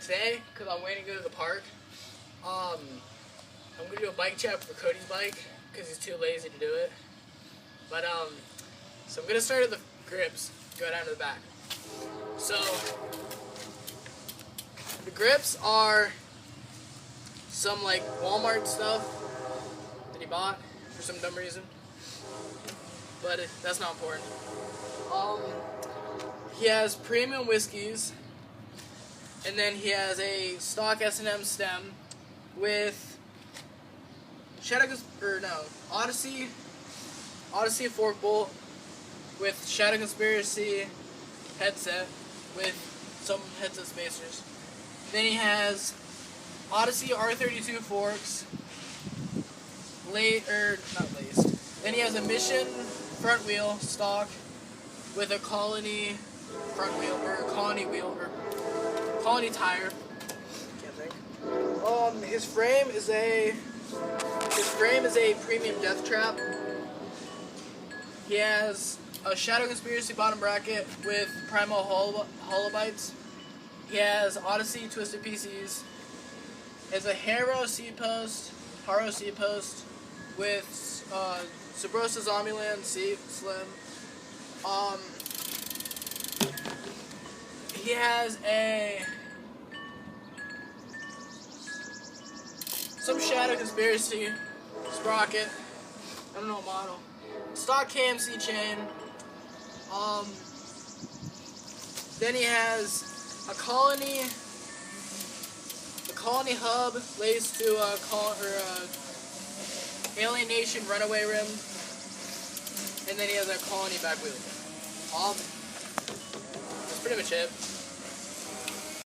Today, because I'm waiting to go to the park, I'm going to do a bike check for Cody's bike, because he's too lazy to do it. But, so I'm going to start at the grips, go down to the back. So, the grips are some, like, Walmart stuff that he bought for some dumb reason. But that's not important. He has premium whiskeys, and then he has a stock S&M stem with Odyssey fork bolt with Shadow Conspiracy headset with some headset spacers. Then he has Odyssey R32 forks, not laced. Then he has a Mission front wheel stock with a Colony front wheel, or Colony wheel, or Colony tire. Can't think. His frame is a premium death trap. He has a Shadow Conspiracy bottom bracket with Primal Holobites. He has Odyssey twisted PCs. He has a Haro seat post with Subrosa Zombieland seat slim. He has some Shadow Conspiracy sprocket. I don't know what model. Stock KMC chain. Then he has a Colony hub laced to a Alienation runaway rim, and then he has a Colony back wheel. That's pretty much it.